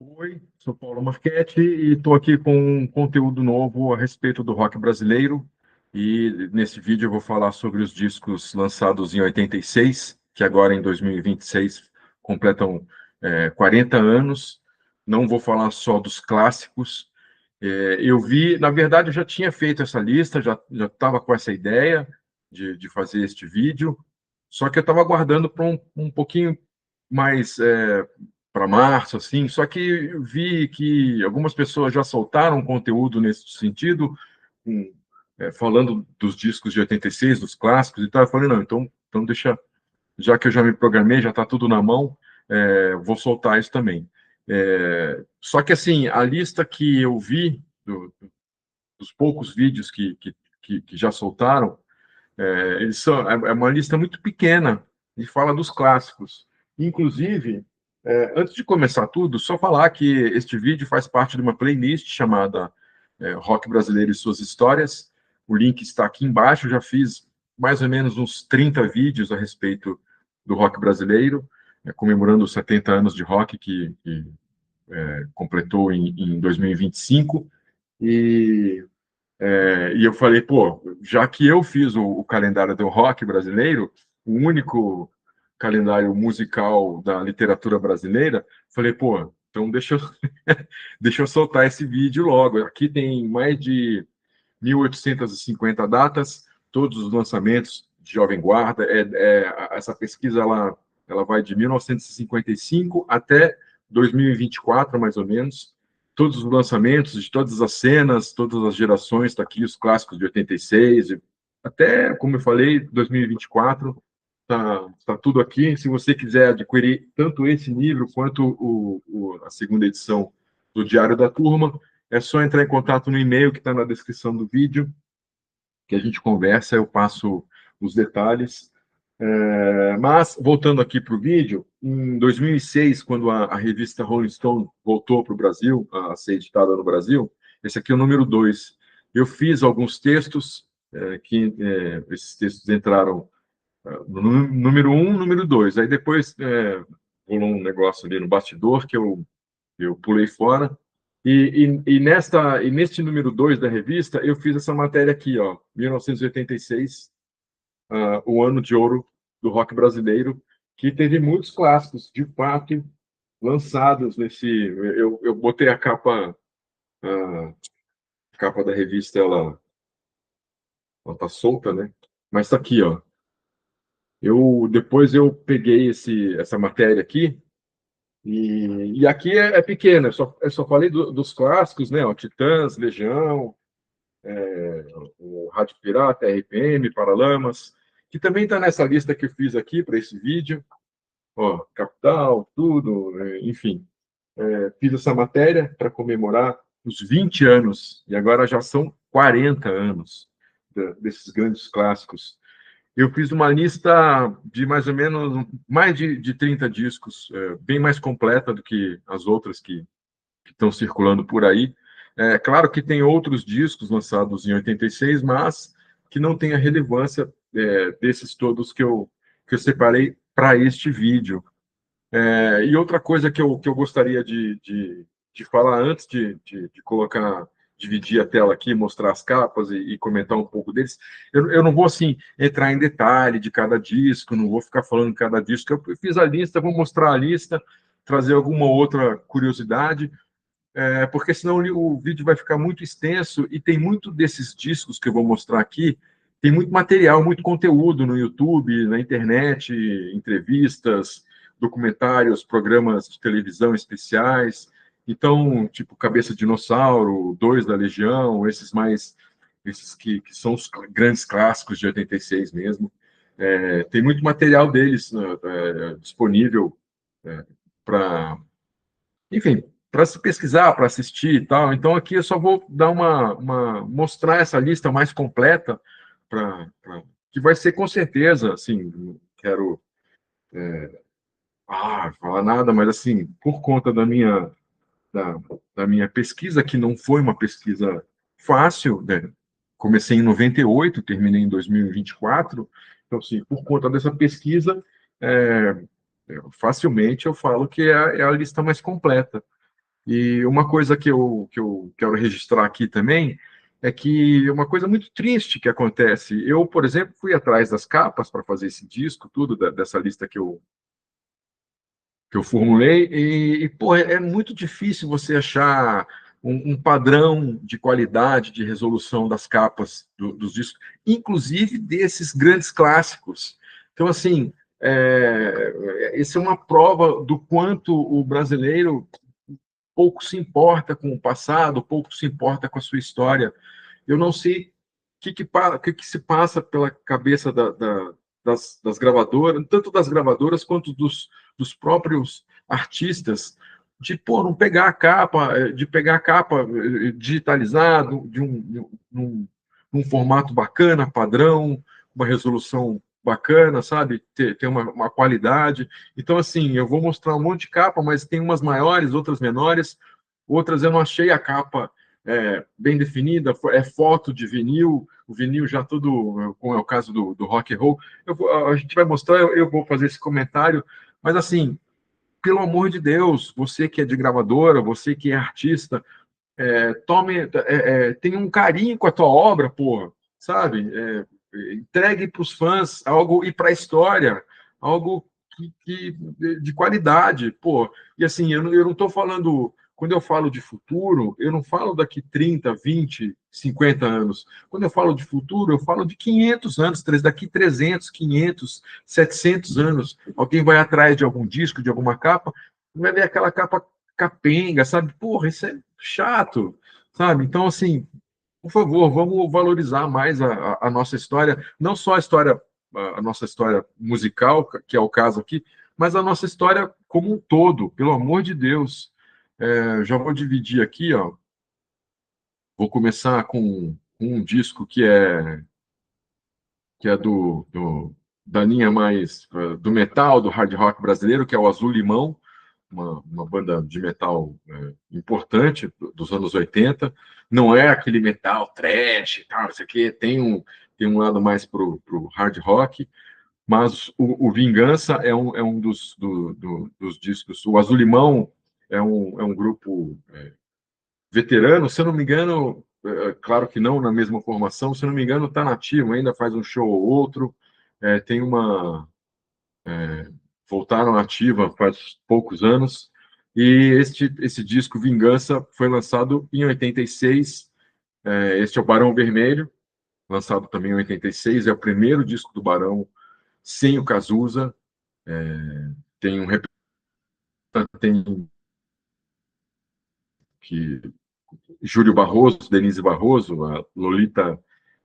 Oi, sou Paulo Marchetti e estou aqui com um conteúdo novo a respeito do rock brasileiro. E nesse vídeo eu vou falar sobre os discos lançados em 86, que agora em 2026 completam 40 anos. Não vou falar só dos clássicos. Eu vi, na verdade, eu já tinha feito essa lista, já estava com essa ideia de fazer este vídeo, só que eu estava aguardando para um pouquinho mais para março, assim. Só que eu vi que algumas pessoas já soltaram conteúdo nesse sentido, com, falando dos discos de 86, dos clássicos e tal. Eu falei, não, então deixa, já que eu já me programei, já está tudo na mão, vou soltar isso também. Só que, assim, a lista que eu vi, dos poucos vídeos que já soltaram, é uma lista muito pequena e fala dos clássicos. Inclusive, antes de começar tudo, só falar que este vídeo faz parte de uma playlist chamada Rock Brasileiro e Suas Histórias. O link está aqui embaixo. Já fiz mais ou menos uns 30 vídeos a respeito do rock brasileiro, comemorando os 70 anos de rock que completou em 2025. E e eu falei, pô, já que eu fiz o calendário do rock brasileiro, o único calendário musical da literatura brasileira, falei, pô, então deixa eu soltar esse vídeo logo. Aqui tem mais de 1.850 datas, todos os lançamentos de Jovem Guarda. Essa pesquisa ela vai de 1955 até 2024, mais ou menos. Todos os lançamentos, de todas as cenas, todas as gerações, está aqui os clássicos de 86, até, como eu falei, 2024, tá tudo aqui. Se você quiser adquirir tanto esse livro quanto a segunda edição do Diário da Turma, é só entrar em contato no e-mail que está na descrição do vídeo, que a gente conversa, eu passo os detalhes. Mas, voltando aqui para o vídeo, em 2006, quando a revista Rolling Stone voltou para o Brasil, a ser editada no Brasil, esse aqui é o número 2. Eu fiz alguns textos, esses textos entraram no número 1, número 2. Aí depois rolou um negócio ali no bastidor que eu pulei fora. E neste número 2 da revista, eu fiz essa matéria aqui, ó, 1986, o ano de ouro do rock brasileiro, que teve muitos clássicos, de fato, lançados nesse. Eu botei a capa da revista, ela tá solta, né? Mas tá aqui, ó. Depois eu peguei essa matéria aqui, e aqui é pequena, eu só falei dos clássicos, né? Ó, Titãs, Legião, o Rádio Pirata, RPM, Paralamas, que também está nessa lista que eu fiz aqui para esse vídeo. Ó, Capital, tudo, enfim. Fiz essa matéria para comemorar os 20 anos, e agora já são 40 anos desses grandes clássicos. Eu fiz uma lista de mais ou menos mais de 30 discos, bem mais completa do que as outras que estão circulando por aí. É claro que tem outros discos lançados em 86, mas que não têm a relevância desses todos que eu separei para este vídeo. E outra coisa que eu gostaria de falar antes de colocar, dividir a tela aqui, mostrar as capas e comentar um pouco deles, eu não vou assim entrar em detalhe de cada disco, não vou ficar falando de cada disco. Eu fiz a lista, vou mostrar a lista, trazer alguma outra curiosidade, porque senão o vídeo vai ficar muito extenso e tem muito desses discos que eu vou mostrar aqui, tem muito material, muito conteúdo no YouTube, na internet, entrevistas, documentários, programas de televisão especiais. Então, tipo Cabeça de Dinossauro, Dois da Legião, esses que são os grandes clássicos de 86 mesmo. Tem muito material deles, né, disponível para, enfim, para se pesquisar, para assistir e tal. Então, aqui eu só vou dar mostrar essa lista mais completa, que vai ser com certeza, assim, não quero falar nada, mas assim, por conta da, da minha pesquisa, que não foi uma pesquisa fácil, né? Comecei em 98, terminei em 2024, então, assim, por conta dessa pesquisa, facilmente eu falo que é a lista mais completa. E uma coisa que eu quero registrar aqui também é que uma coisa muito triste que acontece. Eu, por exemplo, fui atrás das capas para fazer esse disco, tudo dessa lista que eu formulei, pô, é muito difícil você achar um padrão de qualidade, de resolução das capas dos discos, inclusive desses grandes clássicos. Então, assim, isso é uma prova do quanto o brasileiro pouco se importa com o passado, pouco se importa com a sua história. Eu não sei o que se passa pela cabeça das gravadoras, tanto das gravadoras quanto dos próprios artistas, de pô, não pegar a capa, de pegar a capa digitalizado, num formato bacana, padrão, uma resolução bacana, sabe? Ter uma qualidade. Então, assim, eu vou mostrar um monte de capa, mas tem umas maiores, outras menores, outras eu não achei a capa bem definida, é foto de vinil, o vinil já todo, como é o caso do rock and roll. A gente vai mostrar, eu vou fazer esse comentário, mas assim, pelo amor de Deus, você que é de gravadora, você que é artista, tenha um carinho com a tua obra, porra, sabe? Entregue para os fãs algo e para a história, algo de qualidade, pô. E assim, eu não estou falando, quando eu falo de futuro, eu não falo daqui 30, 20, 50 anos. Quando eu falo de futuro, eu falo de 500 anos, daqui 300, 500, 700 anos. Alguém vai atrás de algum disco, de alguma capa, vai ver aquela capa capenga, sabe? Porra, isso é chato, sabe? Então, assim, por favor, vamos valorizar mais a nossa história, não só a nossa história musical, que é o caso aqui, mas a nossa história como um todo, pelo amor de Deus. Já vou dividir aqui, ó. Vou começar com um disco que é da linha mais do metal, do hard rock brasileiro, que é o Azul Limão, uma banda de metal importante dos anos 80. Não é aquele metal trash e tal, isso aqui tem um lado mais pro hard rock, mas o Vingança é um dos discos. O Azul Limão é um grupo veterano, se eu não me engano, claro que não na mesma formação, se eu não me engano, está nativo, ainda faz um show ou outro, tem uma voltaram ativa faz poucos anos. E esse disco Vingança foi lançado em 86. Este é o Barão Vermelho, lançado também em 86. É o primeiro disco do Barão sem o Cazuza. Tem um tem que Júlio Barroso, Denise Barroso, a Lolita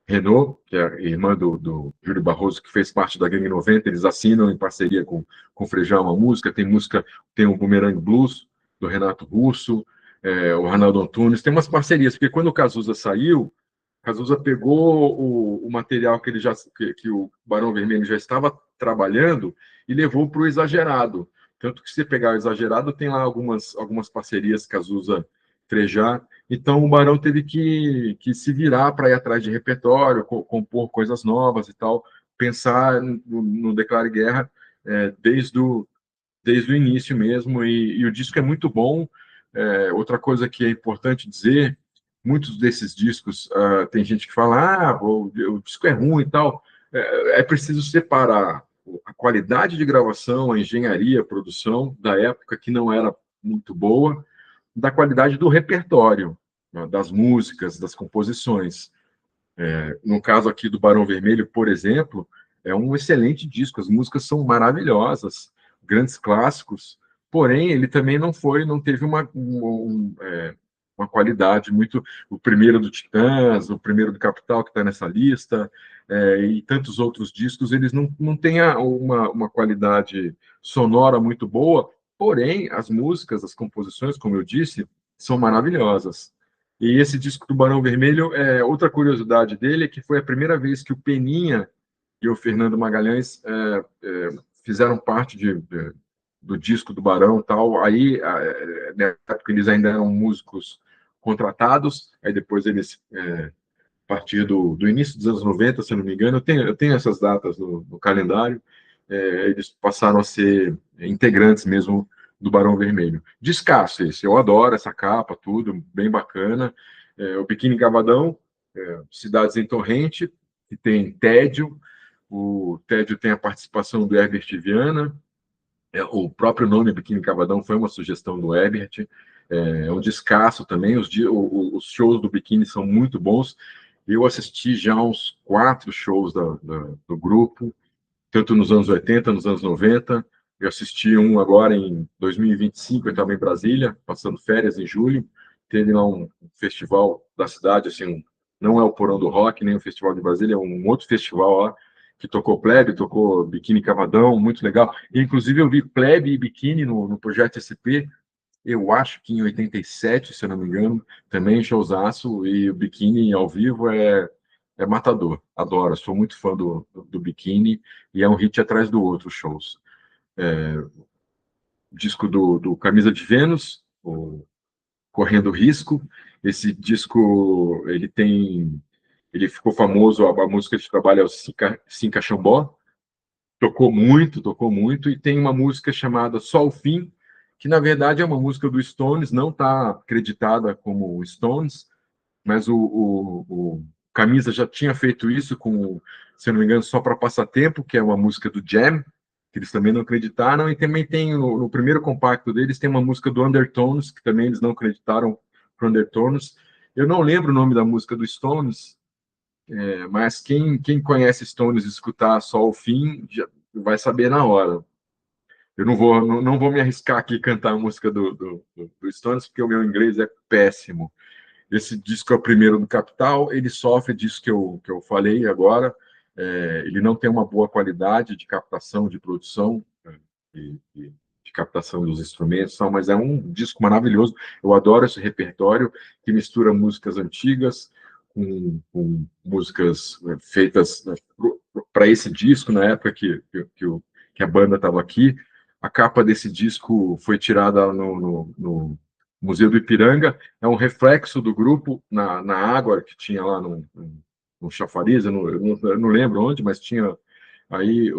Renault, que é a irmã do Júlio Barroso, que fez parte da Gangue 90, eles assinam em parceria com o Frejá uma música, tem o Boomerang Blues, do Renato Russo, o Arnaldo Antunes, tem umas parcerias, porque quando o Cazuza saiu, Cazuza pegou o material que o Barão Vermelho já estava trabalhando e levou para o Exagerado. Tanto que se você pegar o Exagerado, tem lá algumas parcerias Cazuza Frejá. Então o Barão teve que se virar para ir atrás de repertório, compor coisas novas e tal, pensar no Declare Guerra desde o início mesmo. E o disco é muito bom. Outra coisa que é importante dizer, muitos desses discos, tem gente que fala, o disco é ruim e tal. É preciso separar a qualidade de gravação, a engenharia, a produção da época, que não era muito boa, da qualidade do repertório, né, das músicas, das composições. No caso aqui do Barão Vermelho, por exemplo, é um excelente disco, as músicas são maravilhosas, grandes clássicos, porém ele também não teve uma qualidade muito. O primeiro do Titãs, o primeiro do Capital, que está nessa lista, e tantos outros discos, eles não têm uma qualidade sonora muito boa, porém as músicas, as composições, como eu disse, são maravilhosas. E esse disco do Barão Vermelho, outra curiosidade dele é que foi a primeira vez que o Peninha e o Fernando Magalhães fizeram parte do disco do Barão tal. Aí, na época, eles ainda eram músicos contratados, aí depois eles, a partir do início dos anos 90, se eu não me engano, eu tenho essas datas no calendário, eles passaram a ser integrantes mesmo do Barão Vermelho. Descasso esse, eu adoro essa capa, tudo, bem bacana. O Biquíni Cavadão, Cidades em Torrente, que tem Tédio, o Tédio tem a participação do Herbert Viana, o próprio nome Biquíni Cavadão foi uma sugestão do Herbert, é um descasso também, os shows do Biquíni são muito bons, eu assisti já uns 4 shows do grupo, tanto nos anos 80, nos anos 90. Eu assisti um agora em 2025, eu estava em Brasília, passando férias em julho. Teve lá um festival da cidade, assim, não é o Porão do Rock, nem o Festival de Brasília, é um outro festival lá, que tocou Plebe, tocou Biquíni Cavadão, muito legal. E, inclusive, eu vi Plebe e Biquíni no Projeto SP, eu acho que em 87, se eu não me engano, também showzaço, e o Biquíni ao vivo é matador, adoro, sou muito fã do Biquíni, e é um hit atrás do outro, shows. Disco do Camisa de Vênus, o Correndo Risco, esse disco, ele ficou famoso, a música de trabalho é o Cinca Chambó, tocou muito, e tem uma música chamada Só o Fim, que na verdade é uma música do Stones, não está acreditada como Stones, mas o Camisa já tinha feito isso com, se eu não me engano, Só para Passatempo, que é uma música do Jam, que eles também não acreditaram, e também tem no primeiro compacto deles tem uma música do Undertones, que também eles não acreditaram para Undertones. Eu não lembro o nome da música do Stones, mas quem conhece Stones e escutar Só o Fim já vai saber na hora. Eu não vou me arriscar aqui a cantar a música do Stones, porque o meu inglês é péssimo. Esse disco é o primeiro do Capital, ele sofre disso que eu falei agora, ele não tem uma boa qualidade de captação, de produção, de captação dos instrumentos, mas é um disco maravilhoso. Eu adoro esse repertório que mistura músicas antigas com músicas feitas para esse disco, na época que a banda estava aqui. A capa desse disco foi tirada no Museu do Ipiranga, é um reflexo do grupo na água que tinha lá no chafariz, eu não lembro onde, mas tinha aí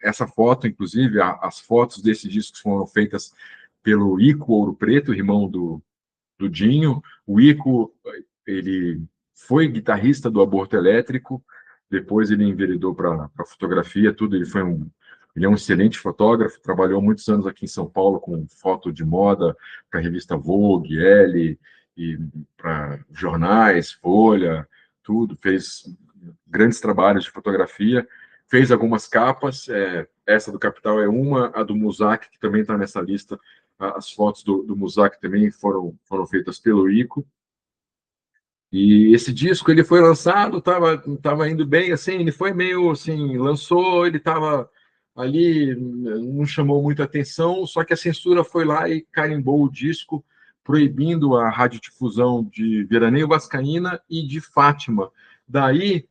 essa foto, inclusive, as fotos desse disco foram feitas pelo Ico Ouro Preto, irmão do Dinho. O Ico, ele foi guitarrista do Aborto Elétrico, depois ele enveredou para fotografia, tudo, ele é um excelente fotógrafo, trabalhou muitos anos aqui em São Paulo com foto de moda para a revista Vogue, Elle, e para jornais, Folha, tudo, fez grandes trabalhos de fotografia, fez algumas capas, essa do Capital é uma, a do Musak, que também está nessa lista, as fotos do Musak também foram feitas pelo Ico, e esse disco ele foi lançado, tava indo bem, assim, ele foi meio assim, lançou, ele estava ali, não chamou muita atenção, só que a censura foi lá e carimbou o disco, proibindo a radiodifusão de Veraneio Vascaína e de Fátima. Daí,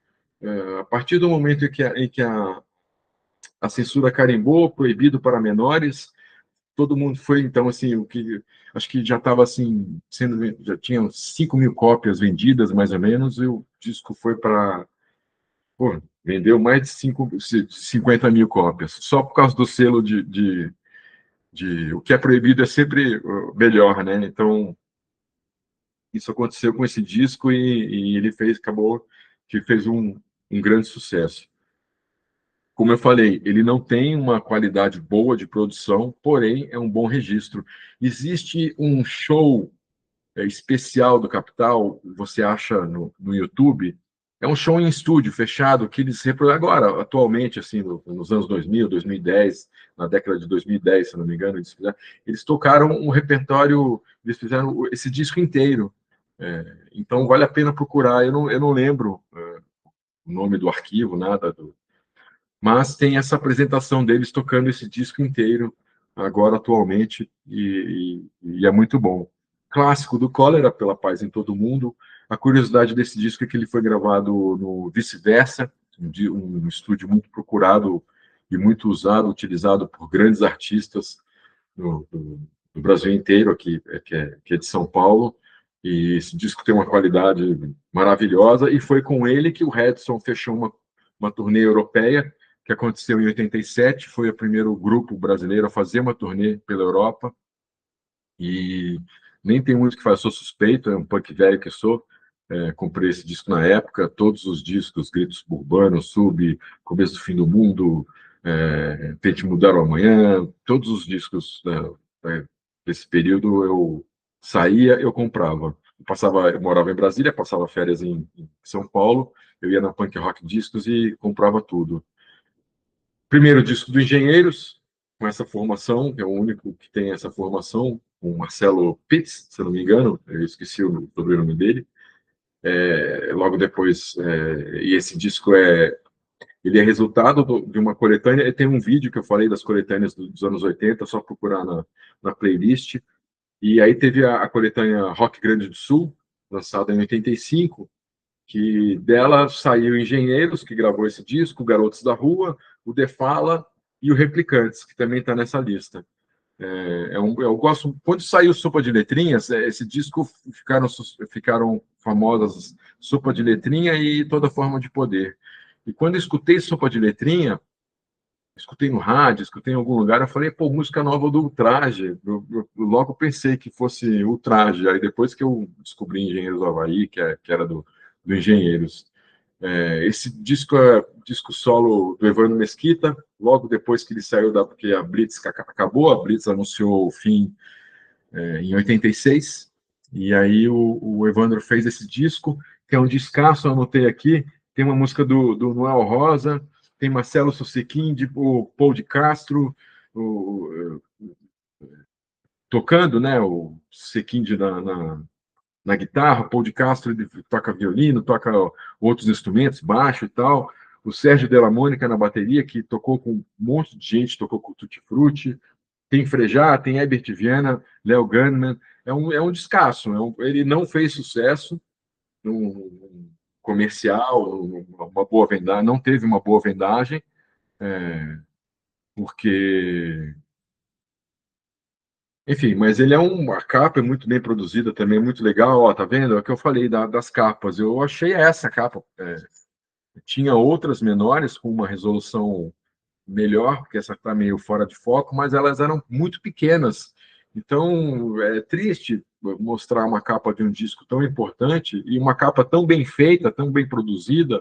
a partir do momento em que a censura carimbou, proibido para menores, todo mundo foi, então, assim, acho que já estava, assim, já tinham 5 mil cópias vendidas, mais ou menos, e o disco foi para, vendeu mais de 50 mil cópias, só por causa do selo de o que é proibido é sempre melhor, né? Então, isso aconteceu com esse disco e ele acabou que fez um grande sucesso. Como eu falei, ele não tem uma qualidade boa de produção, porém é um bom registro. Existe um show especial do Capital, você acha no YouTube, é um show em estúdio fechado que eles reproduzem agora, atualmente, assim, nos anos 2000, 2010, na década de 2010, se não me engano, eles tocaram um repertório, eles fizeram esse disco inteiro. Então vale a pena procurar. Eu não lembro o nome do arquivo, nada mas tem essa apresentação deles tocando esse disco inteiro, agora atualmente, e é muito bom. Clássico do Cólera, Pela Paz em Todo Mundo. A curiosidade desse disco é que ele foi gravado no Vice-Versa, um estúdio muito procurado e muito usado, utilizado por grandes artistas do Brasil inteiro, que é de São Paulo. E esse disco tem uma qualidade maravilhosa, e foi com ele que o Redson fechou uma turnê europeia, que aconteceu em 87, foi o primeiro grupo brasileiro a fazer uma turnê pela Europa, e nem tem muito o que fazer, sou suspeito, é um punk velho que sou, comprei esse disco na época, todos os discos, Gritos Suburbanos, Sub, Começo do Fim do Mundo, Tente Mudar o Amanhã, todos os discos, desse período eu saía, eu comprava. Eu morava em Brasília, passava férias em São Paulo, eu ia na Punk Rock Discos e comprava tudo. Primeiro disco do Engenheiros, com essa formação, que é o único que tem essa formação, com o Marcelo Pitts, se eu não me engano, eu esqueci o sobrenome dele. Logo depois, e esse disco ele é resultado de uma coletânea. Tem um vídeo que eu falei das coletâneas dos anos 80, só procurar na playlist. E aí teve a coletânea Rock Grande do Sul, lançada em 85, que dela saiu Engenheiros, que gravou esse disco, Garotos da Rua, o Defala e o Replicantes, que também está nessa lista. Eu gosto. Quando saiu Sopa de Letrinhas, esse disco ficaram famosas Sopa de Letrinha e Toda Forma de Poder. E quando eu escutei Sopa de Letrinha, escutei no rádio, escutei em algum lugar, eu falei, pô, música nova do Ultraje. Eu logo pensei que fosse Ultraje. Aí depois que eu descobri Engenheiros do Havaí, que era do Engenheiros. Esse disco é disco solo do Evandro Mesquita, logo depois que ele saiu porque a Blitz acabou, a Blitz anunciou o fim em 86, e aí o Evandro fez esse disco, que é um descasso, eu anotei aqui, tem uma música do Noel Rosa, tem Marcelo Sossequim, o Paul de Castro, tocando, né, o Sequim na guitarra, Paul de Castro ele toca violino, toca outros instrumentos, baixo e tal. O Sérgio Della Mônica na bateria, que tocou com um monte de gente, tocou com o Tutti Frutti. Tem Frejá, tem Herbert Viana, Léo Gunman. É um descasso. Ele não fez sucesso no comercial, uma boa vendagem, não teve uma boa vendagem, porque enfim, mas ele a capa é muito bem produzida também, é muito legal. Ó, tá vendo? É o que eu falei das capas. Eu achei essa capa. Tinha outras menores com uma resolução melhor, porque essa está meio fora de foco, mas elas eram muito pequenas. Então é triste mostrar uma capa de um disco tão importante e uma capa tão bem feita, tão bem produzida,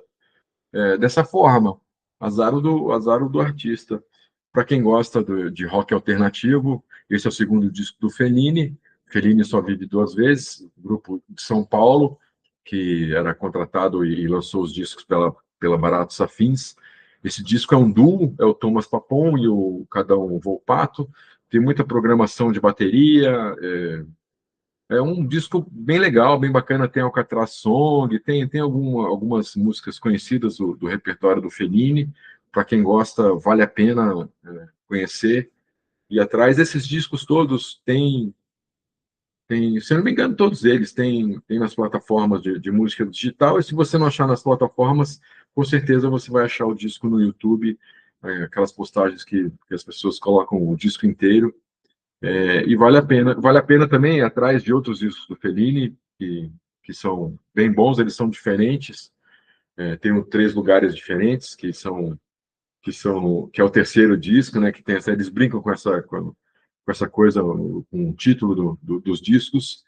dessa forma. Azar do artista. Para quem gosta de rock alternativo, esse é o segundo disco do Fellini. Fellini Só Vive Duas Vezes, grupo de São Paulo, que era contratado e lançou os discos pela Baratos Afins. Esse disco é um duo, é o Thomas Papon e o Cadão Volpato. Tem muita programação de bateria, é um disco bem legal, bem bacana. Tem Alcatraz Song, tem algumas músicas conhecidas do repertório do Fellini. Para quem gosta, vale a pena conhecer. E atrás desses discos todos se eu não me engano, todos eles tem nas plataformas de música digital. E se você não achar nas plataformas, com certeza você vai achar o disco no YouTube, aquelas postagens que as pessoas colocam o disco inteiro. E vale a pena também ir atrás de outros discos do Fellini, que são bem bons, eles são diferentes. Tem três lugares diferentes, que é o terceiro disco, né, que tem eles brincam com essa coisa, com o título dos discos.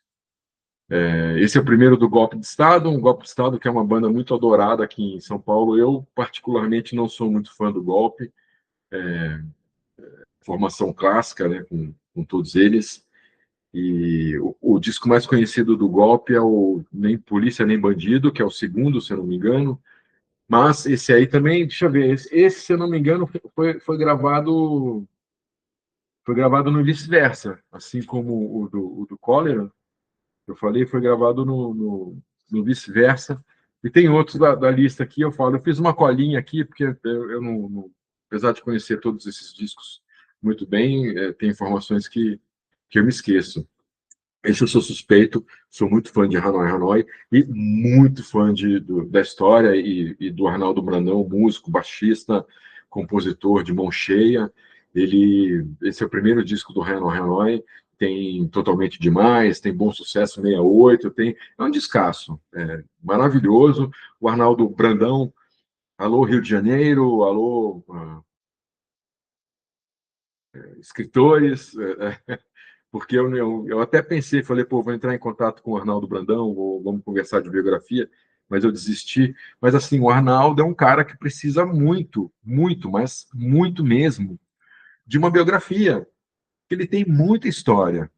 Esse é o primeiro do Golpe de Estado, um Golpe de Estado que é uma banda muito adorada aqui em São Paulo. Eu, particularmente, não sou muito fã do Golpe, formação clássica, né, com todos eles. E o disco mais conhecido do Golpe é o Nem Polícia Nem Bandido, que é o segundo, se eu não me engano. Mas esse aí também, deixa eu ver, esse, se eu não me engano, foi gravado no Vice-Versa, assim como o do Cólera, que eu falei, foi gravado no Vice-Versa. E tem outros da lista aqui, eu fiz uma colinha aqui, porque eu apesar de conhecer todos esses discos muito bem, tem informações que eu me esqueço. Esse eu sou suspeito, sou muito fã de Hanoi Hanoi e muito fã da história e do Arnaldo Brandão, músico, baixista, compositor de mão cheia. Esse é o primeiro disco do Hanoi Hanoi, tem Totalmente Demais, tem Bom Sucesso 68, é um descasso, maravilhoso. O Arnaldo Brandão, Alô, Rio de Janeiro, alô, escritores, porque eu até pensei, falei, pô, vou entrar em contato com o Arnaldo Brandão, vamos conversar de biografia, mas eu desisti. Mas, assim, o Arnaldo é um cara que precisa muito, muito, mas muito mesmo, de uma biografia. Ele tem muita história.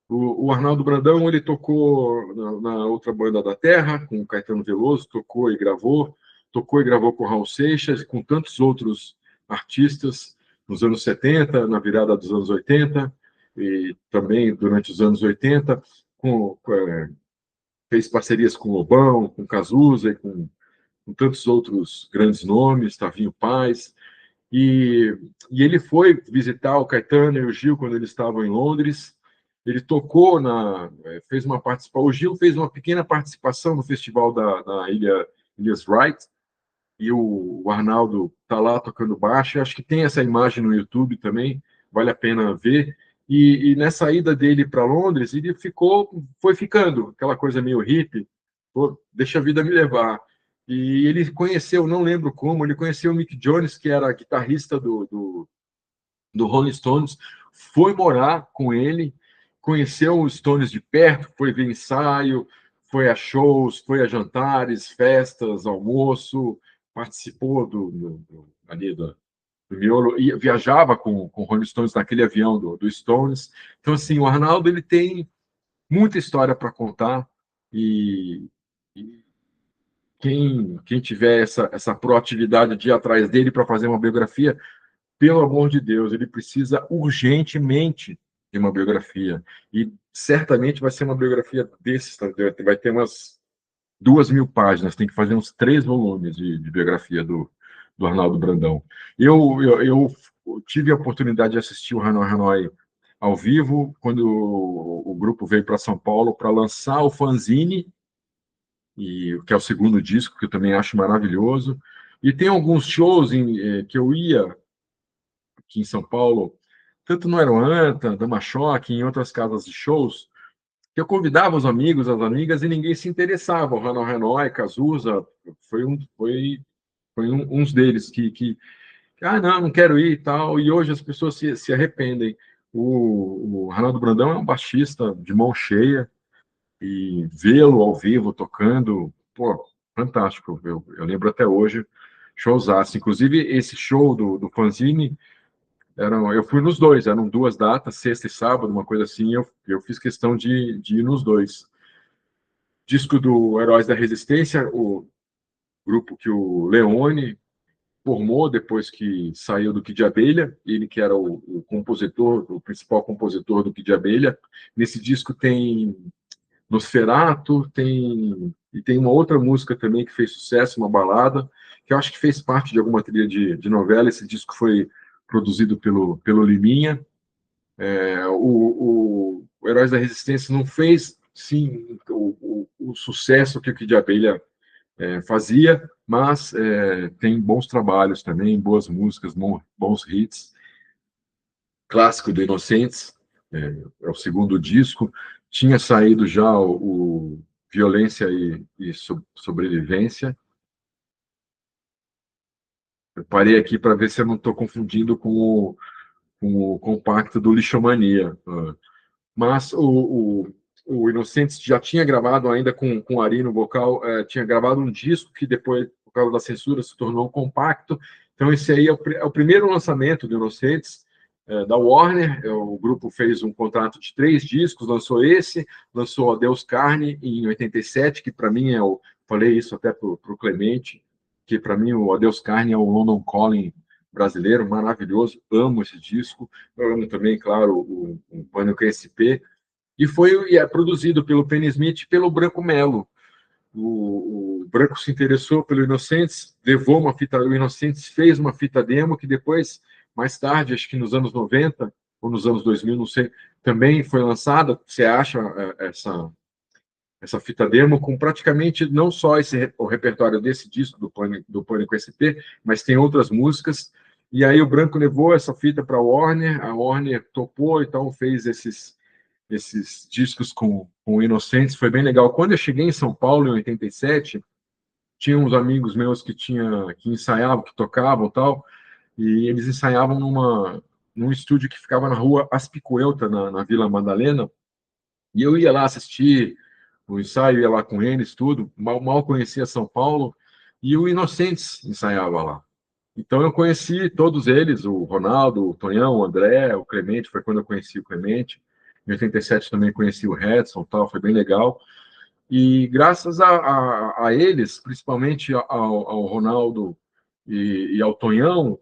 O Arnaldo Brandão, ele tocou na outra banda da Terra, com o Caetano Veloso, tocou e gravou com o Raul Seixas, com tantos outros artistas nos anos 70, na virada dos anos 80, e também durante os anos 80, fez parcerias com o Lobão, com Cazuza e com tantos outros grandes nomes, Tavinho Paz, e ele foi visitar o Caetano e o Gil quando eles estavam em Londres. Ele tocou fez uma participação. O Gil fez uma pequena participação no festival da Ilhas Wright, e o Arnaldo está lá tocando baixo. Eu acho que tem essa imagem no YouTube também, vale a pena ver. E nessa ida dele para Londres, ele foi ficando aquela coisa meio hippie, pô, deixa a vida me levar. E ele conheceu, não lembro como, ele conheceu o Mick Jones, que era guitarrista do Rolling Stones, foi morar com ele, conheceu os Stones de perto, foi ver ensaio, foi a shows, foi a jantares, festas, almoço, participou ali do miolo, e viajava com o Rolling Stones naquele avião do Stones. Então, assim, o Arnaldo ele tem muita história para contar, e quem tiver essa proatividade de ir atrás dele para fazer uma biografia, pelo amor de Deus, ele precisa urgentemente de uma biografia. E certamente vai ser uma biografia desses, tá? Vai ter umas 2.000 páginas, tem que fazer uns 3 volumes de biografia do Arnaldo Brandão. Eu tive a oportunidade de assistir o Hanoi Hanoi ao vivo, quando o grupo veio para São Paulo para lançar o fanzine, que é o segundo disco, que eu também acho maravilhoso. E tem alguns shows que eu ia aqui em São Paulo, tanto no Aeroanta, Dama-Choque, em outras casas de shows, que eu convidava os amigos, as amigas, e ninguém se interessava. O Hanoi Hanoi, Cazuza, foi uns deles não, não quero ir e tal, e hoje as pessoas se arrependem. O Arnaldo Brandão é um baixista de mão cheia, e vê-lo ao vivo tocando, pô, fantástico. Eu lembro até hoje, showzaço. Inclusive, esse show do Fanzine, eu fui nos dois, eram 2 datas, sexta e sábado, uma coisa assim, eu fiz questão de ir nos dois. Disco do Heróis da Resistência, o grupo que o Leone formou depois que saiu do Kid de Abelha, ele que era o compositor, o principal compositor do Kid de Abelha. Nesse disco tem Nosferatu, e tem uma outra música também que fez sucesso, uma balada, que eu acho que fez parte de alguma trilha de novela. Esse disco foi produzido pelo Liminha. O Heróis da Resistência não fez, sim, o sucesso que o Kid de Abelha fazia, mas tem bons trabalhos também, boas músicas, bons hits. Clássico do Inocentes, é o segundo disco. Tinha saído já o Violência e Sobrevivência. Eu parei aqui para ver se eu não estou confundindo com o compacto do Lixomania. Mas o Inocentes já tinha gravado, ainda com o Ari no vocal, tinha gravado um disco que depois, por causa da censura, se tornou um compacto. Então, esse aí é o primeiro lançamento do Inocentes, da Warner. O grupo fez um contrato de 3 discos, lançou esse, lançou Adeus Carne em 87, que para mim falei isso até para o Clemente, que para mim o Adeus Carne é o London Calling brasileiro, maravilhoso, amo esse disco. Eu amo também, claro, o Pânico SP, e é produzido pelo Penny Smith e pelo Branco Melo. O Branco se interessou pelo Inocentes, levou uma fita, o Inocentes fez uma fita demo que depois, mais tarde, acho que nos anos 90 ou nos anos 2000, não sei, também foi lançada. Você acha essa fita demo com praticamente não só o repertório desse disco do Pânico SP, mas tem outras músicas. E aí o Branco levou essa fita para a Warner topou, então fez esses discos com Inocentes. Foi bem legal. Quando eu cheguei em São Paulo, em 87, tinha uns amigos meus que ensaiavam, que tocavam, tal, e eles ensaiavam num estúdio que ficava na rua Aspicuelta, na Vila Madalena, e eu ia lá assistir o ensaio, ia lá com eles, tudo. Mal conhecia São Paulo, e o Inocentes ensaiava lá. Então eu conheci todos eles, o Ronaldo, o Tonhão, o André, o Clemente, foi quando eu conheci o Clemente. Em 87 também conheci o Redson, tal, foi bem legal. E graças a eles, principalmente ao Ronaldo e ao Tonhão,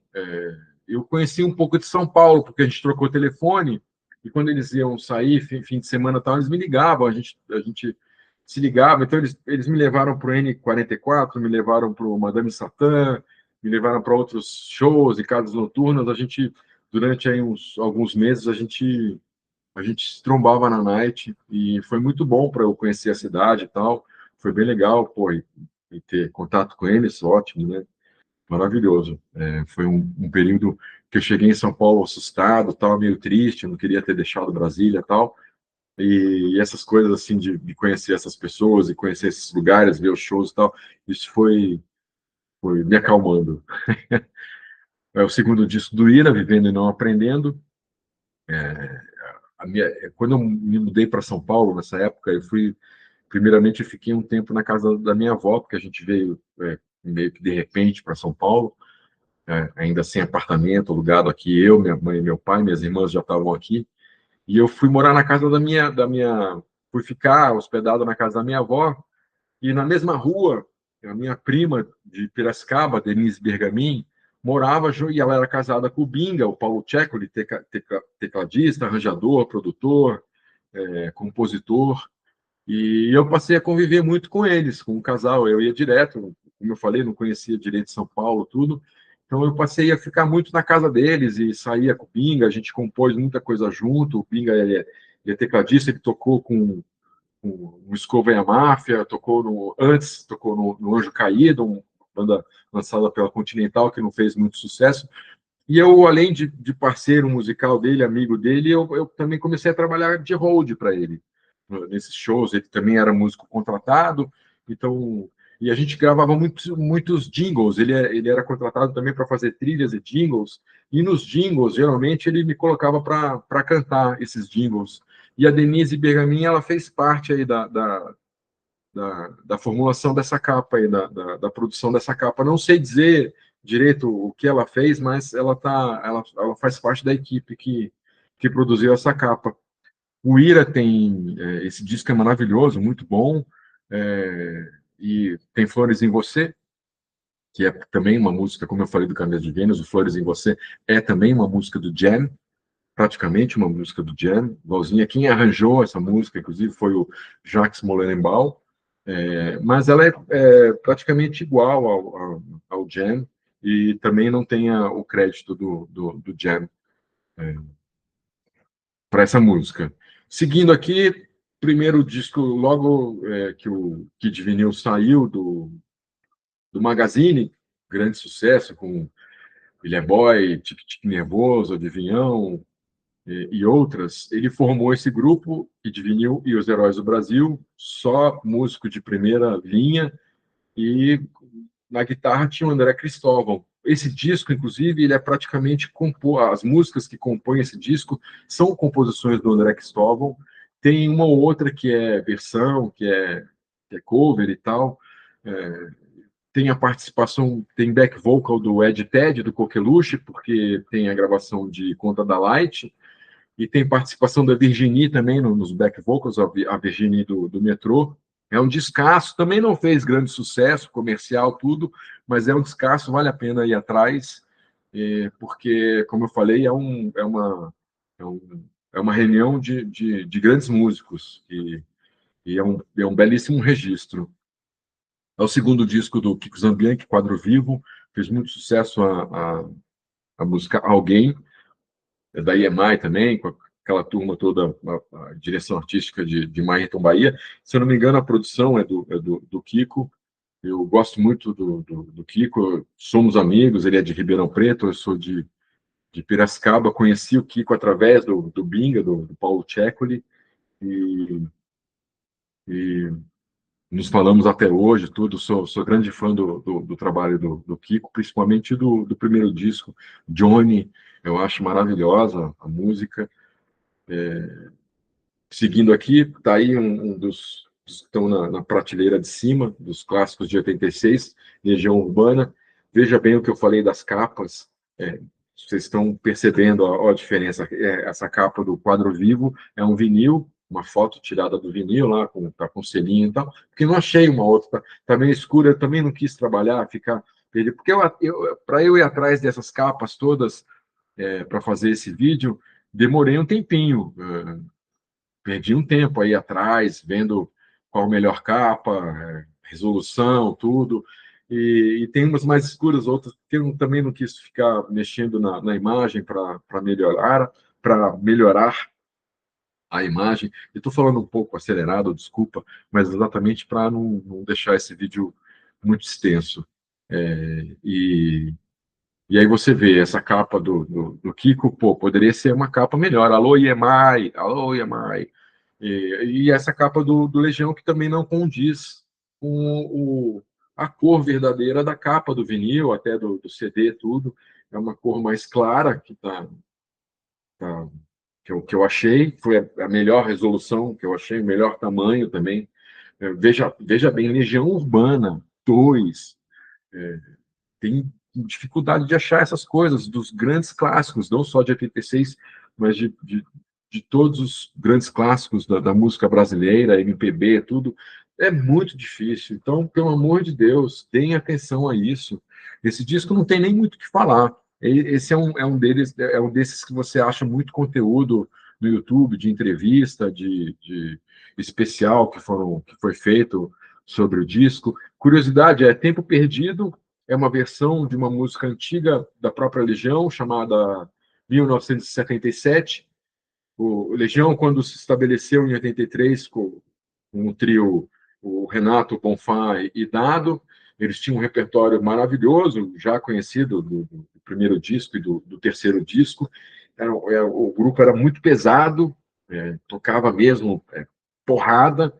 eu conheci um pouco de São Paulo, porque a gente trocou telefone, e quando eles iam sair, fim de semana, tal, eles me ligavam, a gente se ligava. Então eles me levaram para o N44, me levaram para o Madame Satã, me levaram para outros shows e casas noturnas. A gente, durante aí alguns meses, a gente se trombava na night, e foi muito bom para eu conhecer a cidade e tal. Foi bem legal, pô, e ter contato com eles, ótimo, né? Maravilhoso. Foi um período que eu cheguei em São Paulo assustado, tal, meio triste, não queria ter deixado Brasília e tal. E essas coisas assim de conhecer essas pessoas e conhecer esses lugares, ver os shows e tal, isso foi me acalmando. É o segundo disco do Ira, Vivendo e Não Aprendendo. Quando eu me mudei para São Paulo, nessa época, primeiramente, eu fiquei um tempo na casa da minha avó, porque a gente veio meio que de repente para São Paulo, ainda sem apartamento, alugado aqui, eu, minha mãe e meu pai, minhas irmãs já estavam aqui, e eu fui morar na casa fui ficar hospedado na casa da minha avó, e na mesma rua, a minha prima de Piracicaba, Denise Bergamin, morava, e ela era casada com o Binga, o Paulo Tchekoli, tecladista, arranjador, produtor, compositor, e eu passei a conviver muito com eles, com o casal. Eu ia direto, como eu falei, não conhecia direito São Paulo, tudo. Então eu passei a ficar muito na casa deles e saía com o Binga, a gente compôs muita coisa junto. O Binga ele é tecladista, ele tocou com o Escova e a Máfia, tocou no Anjo Caído, uma banda lançada pela Continental, que não fez muito sucesso. E eu, além de parceiro musical dele, amigo dele, eu também comecei a trabalhar de hold para ele, nesses shows. Ele também era músico contratado, então. E a gente gravava muitos jingles. Ele era contratado também para fazer trilhas e jingles. E nos jingles, geralmente, ele me colocava para cantar esses jingles. E a Denise Bergamin, ela fez parte aí da formulação dessa capa aí, da produção dessa capa. Não sei dizer direito o que ela fez, mas ela faz parte da equipe que produziu essa capa. O Ira tem, esse disco é maravilhoso, muito bom, e tem Flores em Você, que é também uma música, como eu falei do Caminho de Vênus, o Flores em Você é também uma música do Jam, praticamente uma música do Jam, igualzinha. Quem arranjou essa música, inclusive, foi o Jacques Molenbeek, mas ela é praticamente igual ao Jam, e também não tem o crédito do Jam para essa música. Seguindo aqui, primeiro disco, logo que o Kid Vinil saiu do Magazine, grande sucesso, com Ilha Boy, Tique Tique Nervoso, Adivinhão, e outras, ele formou esse grupo, Kid Vinil e os Heróis do Brasil, só músico de primeira linha, e na guitarra tinha o André Cristóvão. Esse disco, inclusive, ele é praticamente as músicas que compõem esse disco são composições do André Cristóvão. Tem uma ou outra que é versão, que é cover e tal. É, tem a participação, tem back vocal do Ed Ted, do Coqueluche, porque tem a gravação de Conta da Light, e tem participação da Virginie também nos back vocals, a Virginie do Metrô. É um descasso, também não fez grande sucesso comercial, tudo, mas é um descasso, vale a pena ir atrás, porque, como eu falei, é um, é uma reunião de grandes músicos, e é um belíssimo registro. É o segundo disco do Kiko Zambianchi, Quadro Vivo, fez muito sucesso a música Alguém, da EMI também, com aquela turma toda, a direção artística de Maírton Bahia. Se eu não me engano, a produção é do Kiko. Eu gosto muito do Kiko, somos amigos, ele é de Ribeirão Preto, eu sou de Piracicaba. Conheci o Kiko através do Binga, do Paulo Tchekoli, e, e nos falamos até hoje, tudo, sou grande fã do trabalho do Kiko, principalmente do primeiro disco, Johnny, eu acho maravilhosa a música. Seguindo aqui, está aí um dos que estão na prateleira de cima, dos clássicos de 86, Legião Urbana. Veja bem o que eu falei das capas, vocês estão percebendo a diferença. Essa capa do quadro vivo é um vinil, uma foto tirada do vinil lá, com selinho e tal, porque não achei uma outra, tá meio escura, eu também não quis trabalhar, ficar perdido, porque para eu ir atrás dessas capas todas, para fazer esse vídeo, demorei um tempinho, perdi um tempo aí atrás, vendo qual a melhor capa, resolução, tudo. E tem umas mais escuras, outras que eu também não quis ficar mexendo na imagem para melhorar a imagem. Eu estou falando um pouco acelerado, desculpa, mas exatamente para não deixar esse vídeo muito extenso. E aí você vê essa capa do Kiko, pô, poderia ser uma capa melhor. Alô, EMI, alô, EMI. E essa capa do Legião que também não condiz com a cor verdadeira da capa do vinil, até do CD, tudo. É uma cor mais clara, tá- que eu achei, foi a melhor resolução que eu achei, o melhor tamanho também. Veja bem, Legião Urbana 2 tem dificuldade de achar essas coisas dos grandes clássicos, não só de 86, mas de todos os grandes clássicos da música brasileira, MPB, tudo. É muito difícil. Então, pelo amor de Deus, deem atenção a isso. Esse disco não tem nem muito o que falar. Esse é um deles, é um desses que você acha muito conteúdo no YouTube, de entrevista, de especial que foi feito sobre o disco. Curiosidade, é Tempo Perdido, é uma versão de uma música antiga da própria Legião, chamada 1977. O Legião, quando se estabeleceu em 83, com o trio, o Renato, Bonfá e Dado, eles tinham um repertório maravilhoso, já conhecido do primeiro disco e do terceiro disco. O grupo era muito pesado, tocava mesmo porrada,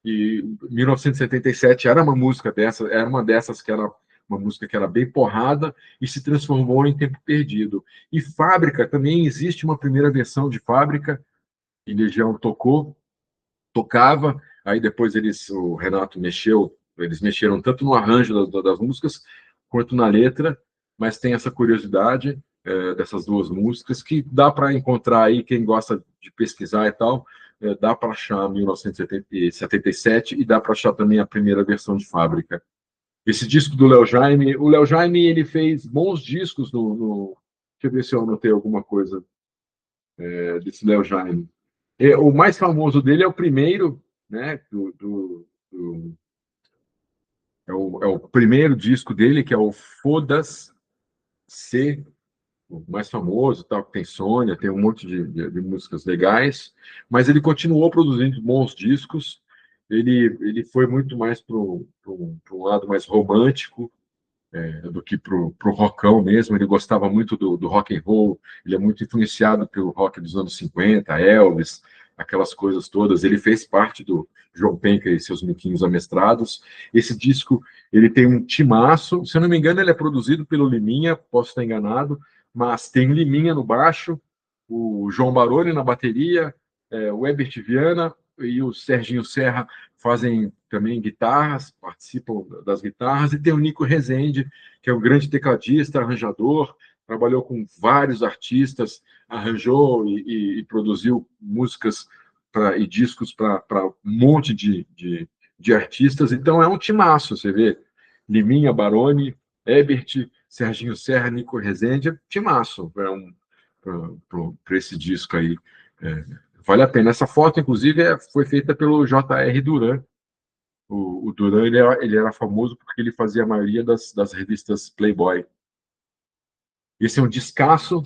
e 1977 era uma música dessa, era uma dessas que era uma música que era bem porrada e se transformou em Tempo Perdido. E Fábrica, também existe uma primeira versão de Fábrica, e Legião tocava, aí depois o Renato eles mexeram tanto no arranjo das músicas quanto na letra, mas tem essa curiosidade dessas duas músicas que dá para encontrar aí, quem gosta de pesquisar e tal, dá para achar 1977 e dá para achar também a primeira versão de Fábrica. Esse disco do Léo Jaime, o Léo Jaime ele fez bons discos deixa eu ver se eu anotei alguma coisa desse Léo Jaime. O mais famoso dele é o primeiro, né? É o primeiro disco dele, que é o Foda-se, o mais famoso, tal, que tem Sônia, tem um monte de músicas legais, mas ele continuou produzindo bons discos. Ele foi muito mais para um lado mais romântico, do que pro rockão mesmo. Ele gostava muito do rock and roll, ele é muito influenciado pelo rock dos anos 50, Elvis, aquelas coisas todas. Ele fez parte do João Penca e seus miquinhos amestrados. Esse disco, ele tem um timaço, se eu não me engano, ele é produzido pelo Liminha, posso estar enganado, mas tem Liminha no baixo, o João Baroni na bateria, o Herbert Viana e o Serginho Serra fazem também guitarras, participam das guitarras, e tem o Nico Rezende, que é um grande tecladista, arranjador, trabalhou com vários artistas, arranjou e produziu músicas e discos para um monte de artistas. Então é um timaço, você vê. Liminha, Baroni, Ebert, Serginho Serra, Nico Rezende, é timaço para esse disco aí. Vale a pena. Essa foto, inclusive, foi feita pelo J.R. Duran. O Duran ele era famoso porque ele fazia a maioria das revistas Playboy. Esse é um descasso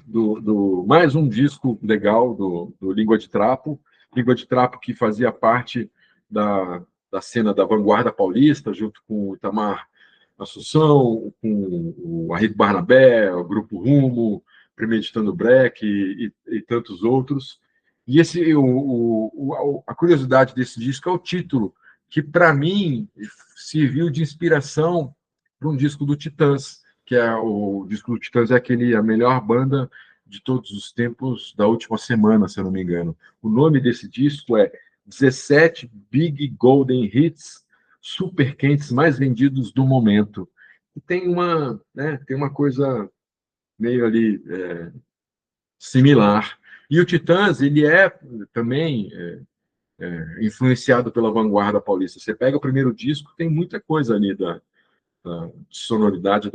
mais um disco legal do Língua de Trapo. Língua de Trapo que fazia parte da cena da vanguarda paulista, junto com o Itamar Assunção, com o Arrigo Barnabé, o Grupo Rumo, Premeditando Break e tantos outros. E a curiosidade desse disco é o título, que para mim serviu de inspiração para um disco do Titãs, que é o disco do Titãs é a melhor banda de todos os tempos da última semana, se eu não me engano. O nome desse disco é 17 Big Golden Hits super quentes mais vendidos do momento. E tem uma coisa meio ali similar. E o Titãs, ele é também influenciado pela vanguarda paulista. Você pega o primeiro disco, tem muita coisa ali da sonoridade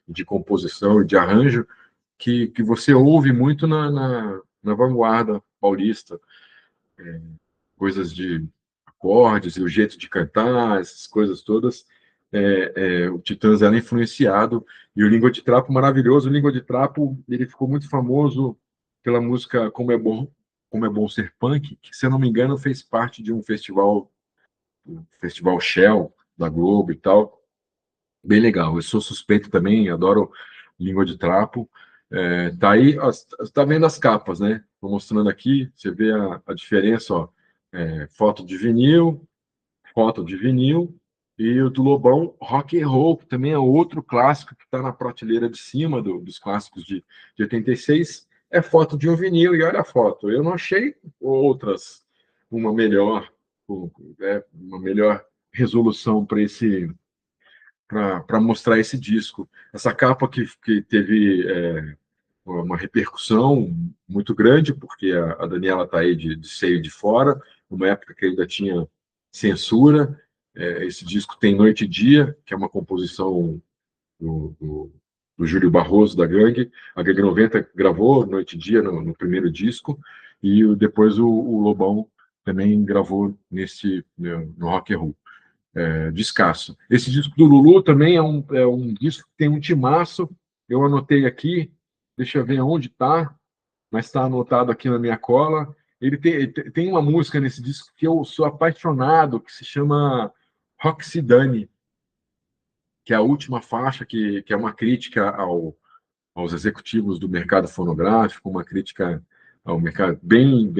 de composição e de arranjo que você ouve muito na vanguarda paulista, coisas de acordes e o jeito de cantar, essas coisas todas. O Titãs era influenciado, e o Língua de Trapo maravilhoso. O Língua de Trapo ele ficou muito famoso pela música Como é Bom Ser Punk, que, se eu não me engano, fez parte de um festival, o Festival Shell da Globo e tal. Bem legal. Eu sou suspeito também, adoro Língua de Trapo. Tá aí, tá vendo as capas, né? Estou mostrando aqui, você vê a diferença, ó. Foto de vinil, e o do Lobão, Rock and Roll, que também é outro clássico que está na prateleira de cima dos clássicos de 86, é foto de um vinil, e olha a foto. Eu não achei outras, uma melhor, uma melhor resolução para mostrar esse disco. Essa capa que teve uma repercussão muito grande, porque a Daniela está aí de seio de fora, numa época que ainda tinha censura. Esse disco tem Noite e Dia, que é uma composição do, do, do Júlio Barroso, da Gangue. A Gangue 90 gravou Noite e Dia no primeiro disco, e depois o Lobão também gravou no Rock and Roll. Descasso. Esse disco do Lulu também é um disco que tem um timaço. Eu anotei aqui, deixa eu ver onde está, mas está anotado aqui na minha cola. Ele tem uma música nesse disco que eu sou apaixonado, que se chama Roxidane, que é a última faixa, que é uma crítica aos executivos do mercado fonográfico, uma crítica ao mercado bem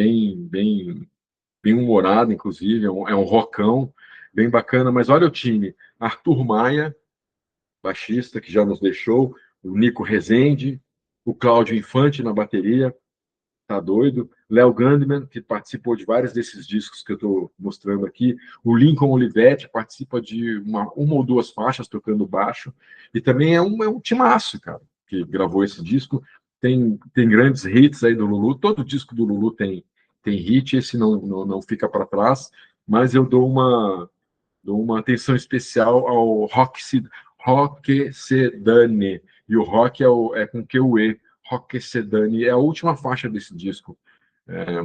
humorado, inclusive, é um rockão bem bacana. Mas olha o time: Arthur Maia, baixista, que já nos deixou, o Nico Rezende, o Cláudio Infante na bateria, tá doido, Léo Gandman, que participou de vários desses discos que eu estou mostrando aqui, o Lincoln Olivetti participa de uma ou duas faixas tocando baixo, e também é um timaço, cara, que gravou esse disco. Tem grandes hits aí do Lulu, todo disco do Lulu tem hit, esse não fica para trás, mas eu dou uma atenção especial ao Rock Sedane, e o rock é com Q-U-E, Rock Sedane, é a última faixa desse disco.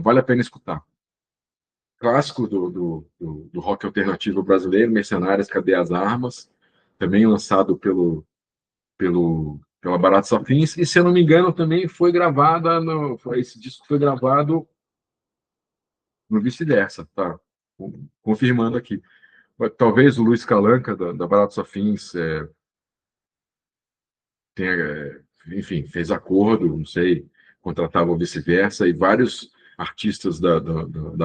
Vale a pena escutar. Clássico do rock alternativo brasileiro, Mercenárias, Cadê as Armas? Também lançado pela Baratos Afins, e, se eu não me engano, também foi gravada, esse disco foi gravado no Vice-Versa, tá? Confirmando aqui. Talvez o Luiz Calanca, da Baratos Afins, tenha, enfim, fez acordo, não sei, contratava o Vice-Versa, e vários artistas da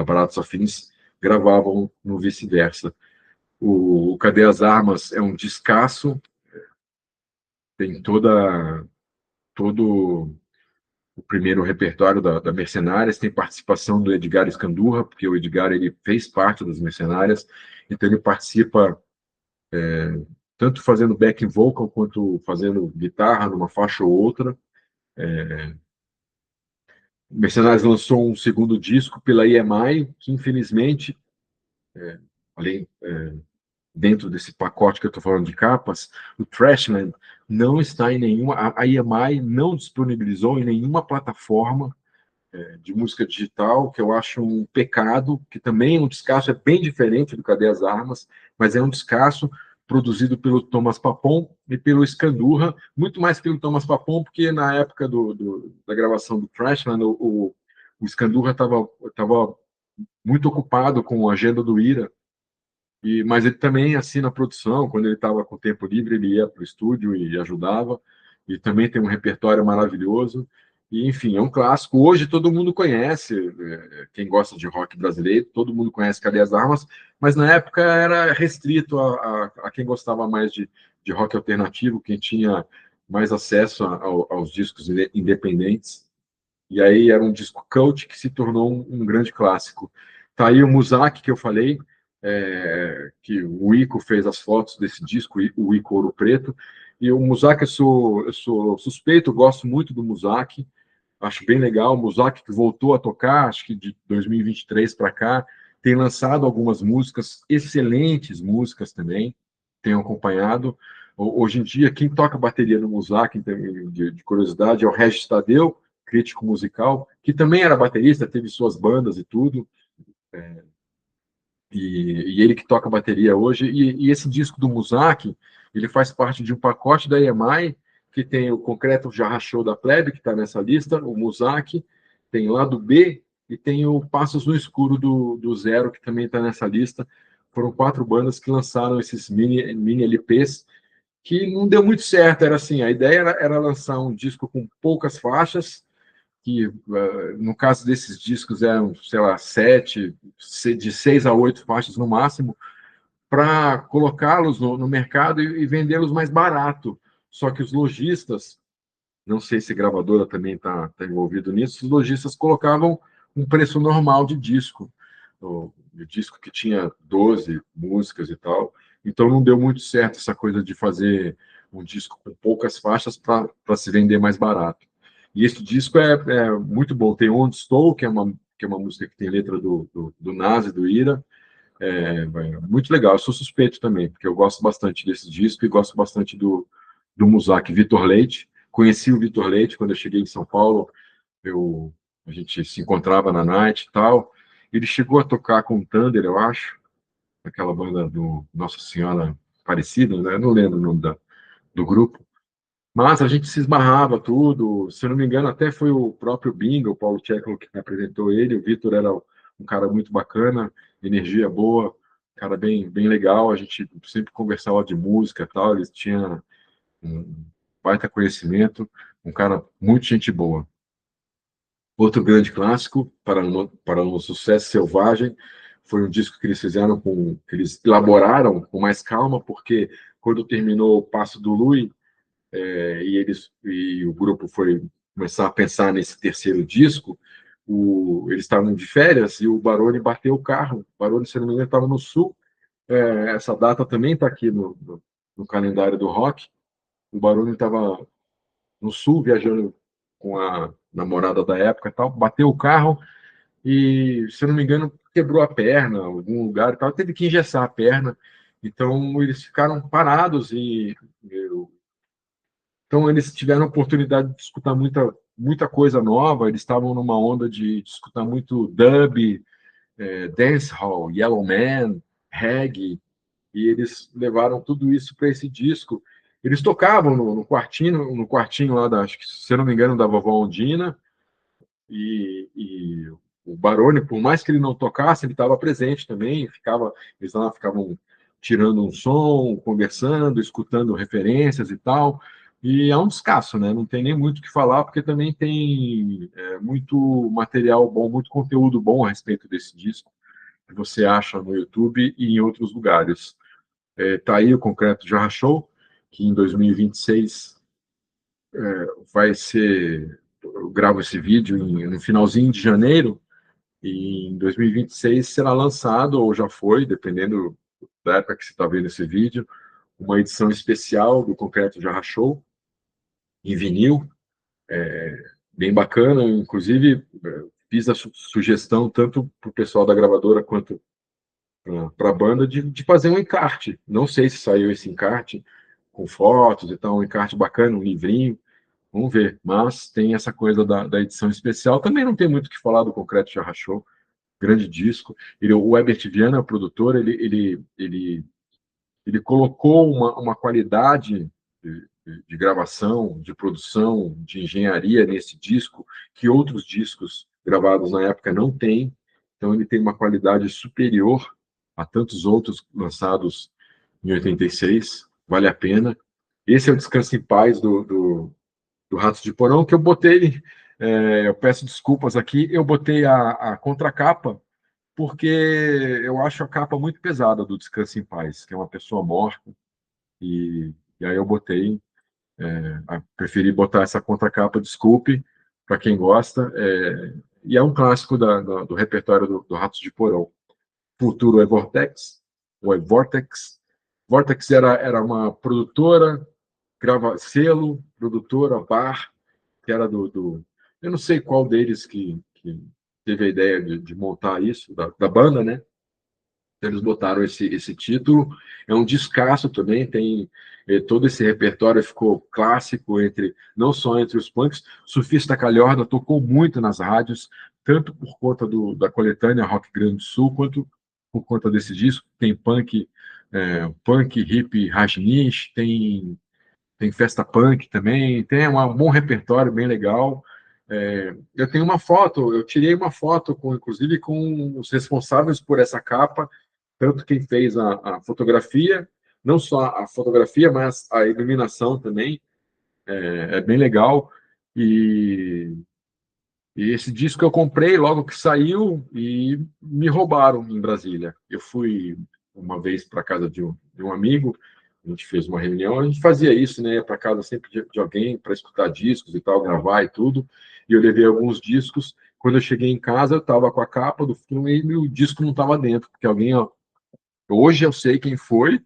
Baratos Afins gravavam no Vice-Versa. O Cadê as Armas é um descasso, tem todo o primeiro repertório da Mercenárias, tem participação do Edgar Escandurra, porque o Edgar ele fez parte das Mercenárias, então ele participa tanto fazendo back vocal quanto fazendo guitarra numa faixa ou outra. Mercenários lançou um segundo disco pela EMI, que infelizmente, além dentro desse pacote que eu estou falando de capas, o Trashland não está em nenhuma, a EMI não disponibilizou em nenhuma plataforma de música digital, que eu acho um pecado, que também é um descasso, é bem diferente do Cadê as Armas, mas é um descasso produzido pelo Thomas Papon e pelo Escandurra, muito mais pelo Thomas Papon, porque na época da gravação do Trashland, o Escandurra estava muito ocupado com a agenda do Ira, mas ele também assina a produção. Quando ele estava com tempo livre, ele ia para o estúdio e ajudava, e também tem um repertório maravilhoso. E, enfim, é um clássico. Hoje todo mundo conhece, quem gosta de rock brasileiro, todo mundo conhece Cadê as Armas, mas na época era restrito a quem gostava mais de rock alternativo, quem tinha mais acesso aos discos independentes. E aí era um disco cult que se tornou um grande clássico. Tá aí o Muzak, que eu falei, que o Ico fez as fotos desse disco, o Ico Ouro Preto. E o Muzak, eu sou suspeito, eu gosto muito do Muzak, acho bem legal. O Muzak que voltou a tocar, acho que de 2023 para cá, tem lançado algumas músicas, excelentes músicas também, tenho acompanhado. Hoje em dia, quem toca bateria no Muzak, em termos de curiosidade, é o Regis Tadeu, crítico musical, que também era baterista, teve suas bandas e tudo, e ele que toca bateria hoje. E esse disco do Muzak, ele faz parte de um pacote da EMI, que tem o Concreto Já Rachou da Plebe, que está nessa lista, o Muzak, tem o Lado B, e tem o Passos no Escuro do Zero, que também está nessa lista. Foram 4 bandas que lançaram esses mini LPs, que não deu muito certo. Era assim, a ideia era lançar um disco com poucas faixas, que no caso desses discos eram, sei lá, 7, de 6 a 8 faixas no máximo, para colocá-los no mercado e vendê-los mais barato. Só que os lojistas, não sei se a gravadora também está envolvido nisso, os lojistas colocavam um preço normal de disco, o disco que tinha 12 músicas e tal. Então não deu muito certo essa coisa de fazer um disco com poucas faixas para se vender mais barato. E esse disco é muito bom. Tem Onde Estou, que é uma música que tem letra do Nas e do Ira. Muito legal. Eu sou suspeito também, porque eu gosto bastante desse disco e gosto bastante do Muzak. Vitor Leite. Conheci o Vitor Leite quando eu cheguei em São Paulo. A gente se encontrava na night e tal. Ele chegou a tocar com o Thunder, eu acho, aquela banda do Nossa Senhora Aparecida, né? Eu não lembro o nome do grupo. Mas a gente se esbarrava tudo. Se eu não me engano, até foi o próprio Binga, o Paulo Tchekov, que me apresentou ele. O Vitor era um cara muito bacana, energia boa, cara bem legal. A gente sempre conversava de música e tal. Ele tinha um baita conhecimento, um cara muito gente boa. Outro grande clássico, para um Sucesso Selvagem, foi um disco que eles fizeram que eles elaboraram com mais calma, porque quando terminou o Passo do Lui, e o grupo foi começar a pensar nesse terceiro disco, eles estavam de férias e o Baroni bateu o carro. O Baroni, se não me engano, estava no Sul. Essa data também está aqui no calendário do rock. O Baroni estava no Sul, viajando com a namorada da época e tal, bateu o carro e, se não me engano, quebrou a perna em algum lugar e tal, teve que engessar a perna. Então, eles ficaram parados então eles tiveram a oportunidade de escutar muita coisa nova. Eles estavam numa onda de escutar muito dub, dancehall, yellow man, reggae, e eles levaram tudo isso para esse disco. Eles tocavam no quartinho lá acho que, se eu não me engano, da vovó Ondina, e o Baroni, por mais que ele não tocasse, ele estava presente também, eles lá ficavam tirando um som, conversando, escutando referências e tal. E é um descasso, né? Não tem nem muito o que falar, porque também tem muito material bom, muito conteúdo bom a respeito desse disco, que você acha no YouTube e em outros lugares. Tá aí o Concreto Já Rachou, que em 2026 vai ser. Eu gravo esse vídeo no finalzinho de janeiro, e em 2026 será lançado, ou já foi, dependendo da época que você está vendo esse vídeo, uma edição especial do Concreto Já Rachou, em vinil, bem bacana. Inclusive, fiz a sugestão tanto para o pessoal da gravadora quanto para a banda de fazer um encarte. Não sei se saiu esse encarte com fotos e tal, um encarte bacana, um livrinho. Vamos ver. Mas tem essa coisa da edição especial. Também não tem muito o que falar do Concreto Já Rachou, grande disco. O Herbert Viana, o produtor, ele colocou uma qualidade de gravação, de produção, de engenharia nesse disco que outros discos gravados na época não têm. Então ele tem uma qualidade superior a tantos outros lançados em 86. Vale a pena. Esse é o Descanso em Paz do Ratos de Porão, que eu botei ele Eu peço desculpas aqui, eu botei a contracapa porque eu acho a capa muito pesada do Descanse em Paz, que é uma pessoa morta, e aí eu botei, preferi botar essa contracapa, desculpe, para quem gosta, e é um clássico do repertório do Ratos de Porão. Futuro é Vortex, ou é Vortex. Vortex era uma produtora, selo, produtora, bar, que era eu não sei qual deles que teve a ideia de montar isso, da banda, né? Eles botaram esse título. É um descasso também, tem todo esse repertório ficou clássico não só entre os punks. Surfista Calhorda tocou muito nas rádios, tanto por conta da coletânea Rock Grande do Sul, quanto por conta desse disco. Tem punk, hip, rajnish, tem festa punk também, tem um bom repertório bem legal. Eu tenho uma foto, eu tirei uma foto, inclusive, com os responsáveis por essa capa, tanto quem fez a fotografia, não só a fotografia, mas a iluminação também, é bem legal. E, e esse disco eu comprei logo que saiu e me roubaram em Brasília. Eu fui uma vez para casa de um amigo, a gente fez uma reunião, a gente fazia isso, né? Para casa sempre de alguém para escutar discos e tal, gravar e tudo. E eu levei alguns discos. Quando eu cheguei em casa, eu estava com a capa do filme e o disco não estava dentro, porque alguém, ó, hoje eu sei quem foi,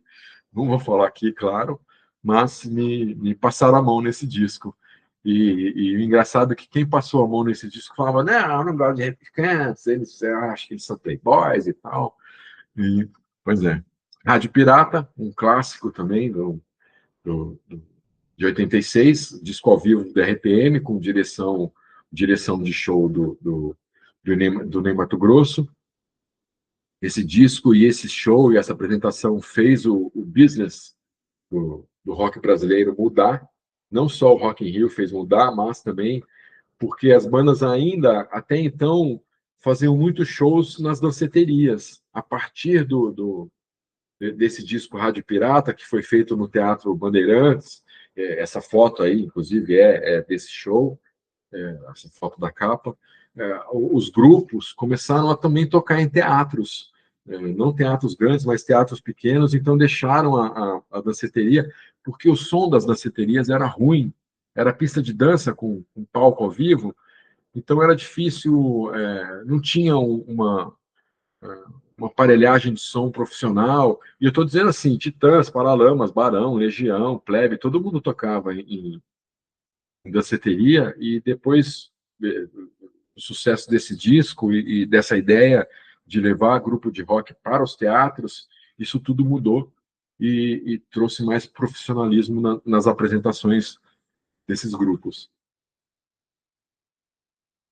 não vou falar aqui, claro, mas me passaram a mão nesse disco. E o engraçado é que quem passou a mão nesse disco falava, não, eu não gosto de replicância, eles acham que eles são playboys e tal. E, pois é. Rádio Pirata, um clássico também do, do- de 86, disco ao vivo do RPM, com direção de show do Ney Matogrosso. Esse disco e esse show e essa apresentação fez o business do rock brasileiro mudar. Não só o Rock in Rio fez mudar, mas também porque as bandas ainda, até então, faziam muitos shows nas danceterias. A partir desse disco Rádio Pirata, que foi feito no Teatro Bandeirantes, essa foto aí, inclusive, é desse show, essa foto da capa, os grupos começaram a também tocar em teatros, não teatros grandes, mas teatros pequenos, então deixaram a danceteria, porque o som das danceterias era ruim, era pista de dança com palco ao vivo, então era difícil, não tinha uma aparelhagem de som profissional, e eu estou dizendo assim, Titãs, Paralamas, Barão, Legião, Plebe, todo mundo tocava em danceteria, e depois o sucesso desse disco e dessa ideia de levar grupo de rock para os teatros, isso tudo mudou e trouxe mais profissionalismo nas apresentações desses grupos.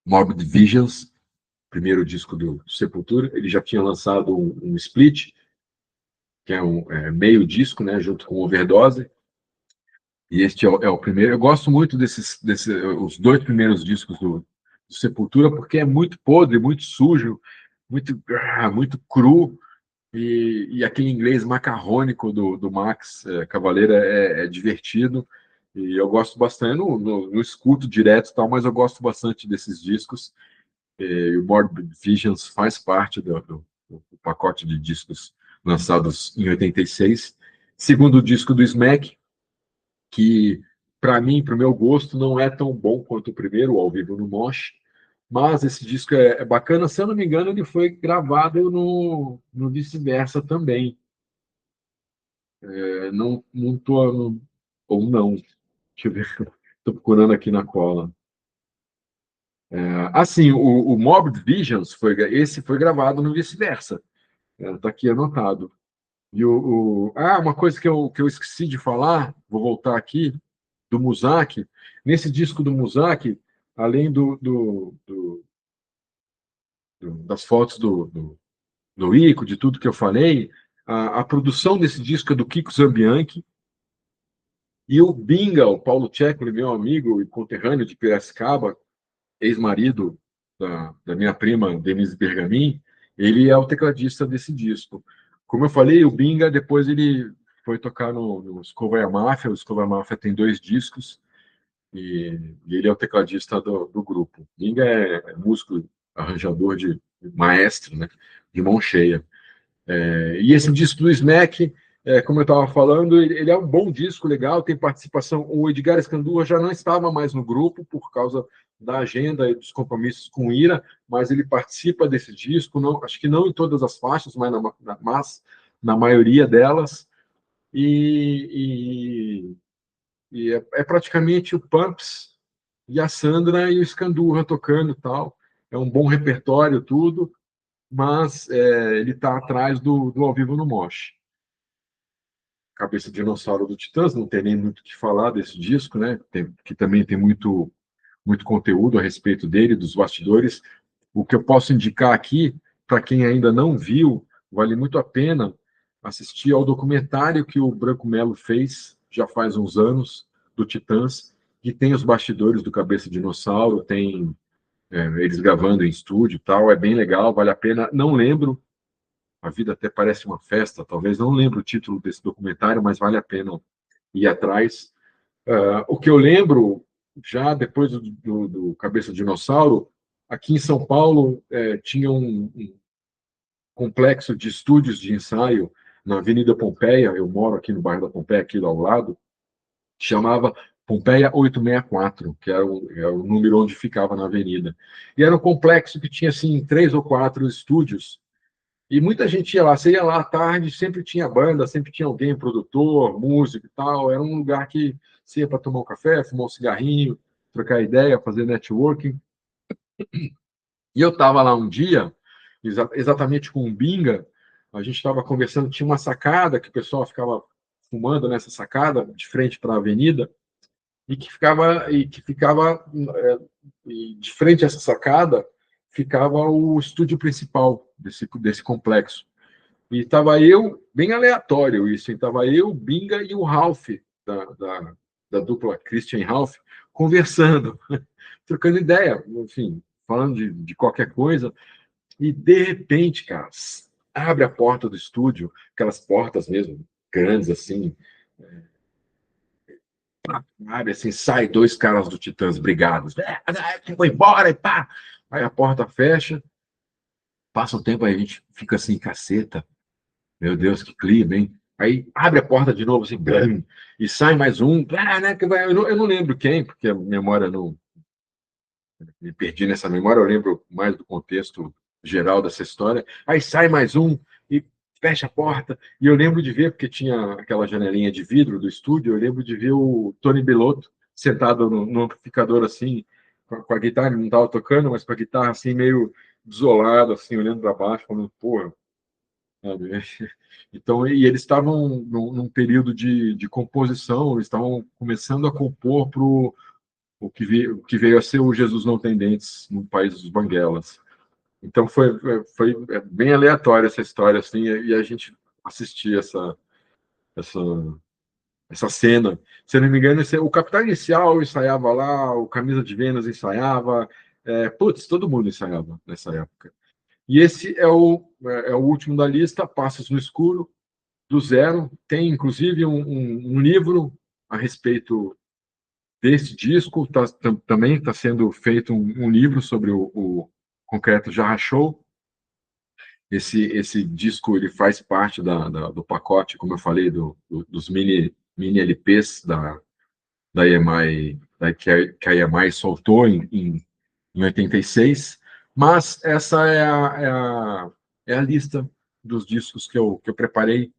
Morbid Visions, primeiro disco do Sepultura, ele já tinha lançado um split, que é meio disco, né, junto com Overdose, e este é o primeiro. Eu gosto muito os dois primeiros discos do Sepultura, porque é muito podre, muito sujo, muito cru, e aquele inglês macarrônico do Max Cavaleira é divertido, e eu gosto bastante, não escuto direto e tal, mas eu gosto bastante desses discos, e o Morbid Visions faz parte do pacote de discos lançados em 86. Segundo disco do Smack, que para mim, para o meu gosto, não é tão bom quanto o primeiro, ao vivo no Mosh, mas esse disco é bacana. Se eu não me engano, ele foi gravado no Vice-Versa também. Não tô, ou não. Deixa eu ver, estou procurando aqui na cola. Assim, o Morbid Visions, esse foi gravado no Vice-Versa. Está aqui anotado. Uma coisa que eu esqueci de falar, vou voltar aqui, do Muzak. Nesse disco do Muzak, além das fotos do Ico, de tudo que eu falei, a produção desse disco é do Kiko Zambianchi, e o Binga, o Paulo Tchekoli, meu amigo e conterrâneo de Piracicaba, ex-marido da minha prima Denise Bergamin, ele é o tecladista desse disco. Como eu falei, o Binga, depois ele foi tocar no Escova e a Máfia. O Escova e a Máfia tem dois discos, e ele é o tecladista do grupo. Binga é músico, arranjador de maestro, né? De mão cheia. E esse disco do Smack, como eu estava falando, ele é um bom disco, legal, tem participação. O Edgar Escandurra já não estava mais no grupo por causa da agenda e dos compromissos com Ira, mas ele participa desse disco, não, acho que não em todas as faixas, mas na maioria delas. E, é praticamente o Pumps e a Sandra e o Escandurra tocando e tal. É um bom repertório, tudo, mas ele está atrás do Ao Vivo no Mosh. Cabeça de Dinossauro do Titãs, não tem nem muito o que falar desse disco, né? Que também tem muito conteúdo a respeito dele, dos bastidores. O que eu posso indicar aqui, para quem ainda não viu, vale muito a pena assistir ao documentário que o Branco Melo fez, já faz uns anos, do Titãs, que tem os bastidores do Cabeça de Dinossauro, tem eles gravando em estúdio e tal, é bem legal, vale a pena. Não lembro, a vida até parece uma festa, talvez, não lembro o título desse documentário, mas vale a pena ir atrás. O que eu lembro, já depois do Cabeça de Dinossauro, aqui em São Paulo tinha um complexo de estúdios de ensaio na Avenida Pompeia, eu moro aqui no bairro da Pompeia, aqui ao lado, chamava Pompeia 864, que era o número onde ficava na avenida. E era um complexo que tinha assim 3 ou 4 estúdios. E muita gente ia lá, você ia lá à tarde, sempre tinha banda, sempre tinha alguém, produtor, músico e tal. Era um lugar que você ia para tomar um café, fumar um cigarrinho, trocar ideia, fazer networking. E eu estava lá um dia, exatamente com o Binga, a gente estava conversando, tinha uma sacada que o pessoal ficava fumando nessa sacada, de frente para a avenida, e que ficava e de frente a essa sacada ficava o estúdio principal desse complexo. E estava eu, bem aleatório isso, estava eu, Binga e o Ralph, da dupla Christian Ralph, conversando, trocando ideia, enfim, falando de qualquer coisa. E, de repente, cara, abre a porta do estúdio, aquelas portas mesmo, grandes assim, abre assim, sai 2 caras do Titãs brigados. Vou embora e pá! Aí a porta fecha, passa um tempo, aí a gente fica assim, caceta. Meu Deus, que clima, hein? Aí abre a porta de novo, assim, blam, e sai mais um. Né, eu não lembro quem, porque a memória não. Me perdi nessa memória, eu lembro mais do contexto geral dessa história. Aí sai mais um e fecha a porta. E eu lembro de ver, porque tinha aquela janelinha de vidro do estúdio, eu lembro de ver o Tony Bellotto sentado no amplificador, assim, com a guitarra, ele não estava tocando, mas com a guitarra, assim, meio desolado, assim, olhando para baixo, falando, porra. Sabe? Então, e eles estavam num período de composição, eles estavam começando a compor para o que veio a ser o Jesus Não Tem Dentes no País dos Banguelas. Então foi bem aleatória essa história, assim, e a gente assistia essa, essa cena. Se eu não me engano, o Capital Inicial ensaiava lá, o Camisa de Vênus ensaiava, putz, todo mundo ensaiava nessa época. E esse é o último da lista, Passos no Escuro, do zero. Tem, inclusive, um livro a respeito desse disco. Também está sendo feito um livro sobre o Concreto Já Rachou. Esse disco ele faz parte do pacote, como eu falei, dos mini LPs da EMI, que a EMI soltou em 86. Mas essa é a lista dos discos que eu preparei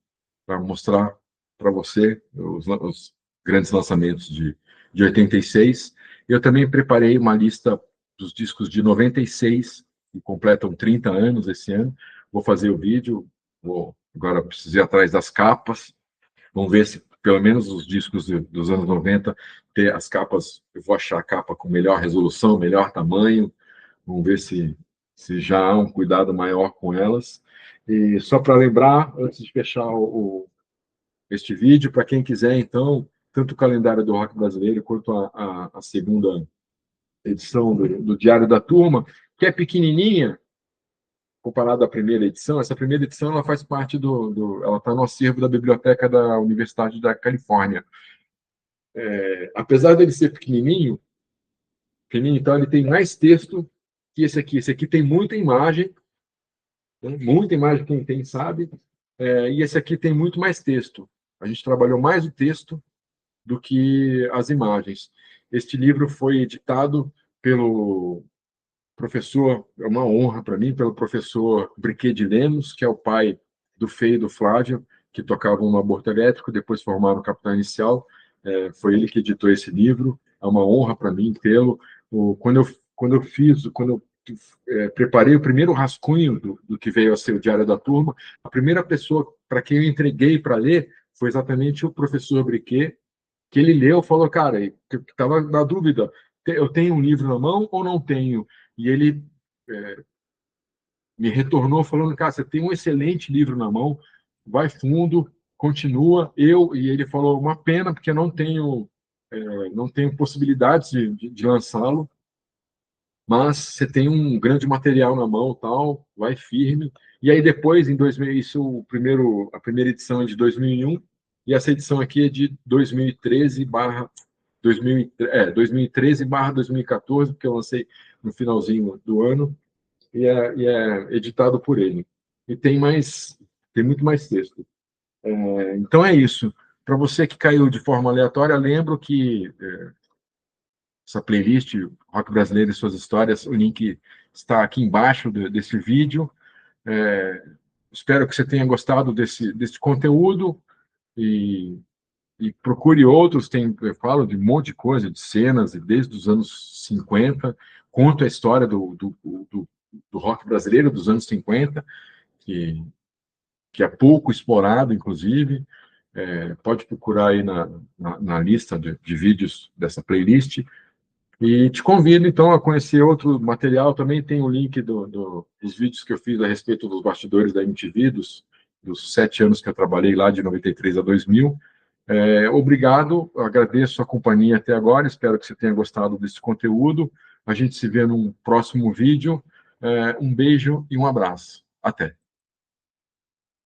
para mostrar para você os grandes lançamentos de 86. Eu também preparei uma lista dos discos de 96, que completam 30 anos esse ano. Vou fazer o vídeo, agora preciso ir atrás das capas. Vamos ver se pelo menos os discos dos anos 90 ter as capas, eu vou achar a capa com melhor resolução, melhor tamanho. Vamos ver se já há um cuidado maior com elas. E só para lembrar, antes de fechar este vídeo, para quem quiser, então, tanto o calendário do rock brasileiro quanto a segunda edição do Diário da Turma, que é pequenininha, comparado à primeira edição. Essa primeira edição ela faz parte ela está no acervo da Biblioteca da Universidade da Califórnia. apesar dele ser pequenininho, então ele tem mais texto que esse aqui. Esse aqui tem muita imagem, né? Muita imagem, quem tem sabe, e esse aqui tem muito mais texto. A gente trabalhou mais o texto do que as imagens. Este livro foi editado pelo professor, é uma honra para mim, pelo professor Briquet de Lemos, que é o pai do Fê e do Flávio, que tocavam no aborto elétrico, depois formaram o Capital Inicial. Foi ele que editou esse livro. É uma honra para mim tê-lo. Quando eu preparei o primeiro rascunho do que veio a ser o Diário da Turma, a primeira pessoa para quem eu entreguei para ler foi exatamente o professor Briquet, que ele leu, falou, cara, estava na dúvida, eu tenho um livro na mão ou não tenho? E ele me retornou falando, cara, você tem um excelente livro na mão, vai fundo, continua. E ele falou, uma pena, porque não tenho possibilidades de lançá-lo, mas você tem um grande material na mão, tal, vai firme. E aí depois, em 2000, a primeira edição é de 2001, e essa edição aqui é de 2013 barra 2013 barra 2014, porque eu lancei no finalzinho do ano, e é editado por ele. E tem muito mais texto. Então é isso. Para você que caiu de forma aleatória, lembro que essa playlist, Rock Brasileiro e Suas Histórias, o link está aqui embaixo desse vídeo. É, espero que você tenha gostado desse conteúdo e procure outros. Eu falo de um monte de coisa, de cenas, desde os anos 50, conto a história do rock brasileiro dos anos 50, que é pouco explorado, inclusive. Pode procurar aí na lista de vídeos dessa playlist. E te convido, então, a conhecer outro material. Também tem o link dos vídeos que eu fiz a respeito dos bastidores da MTV, dos 7 anos que eu trabalhei lá, de 93 a 2000. Obrigado, agradeço a companhia até agora, espero que você tenha gostado desse conteúdo. A gente se vê num próximo vídeo. Um beijo e um abraço. Até.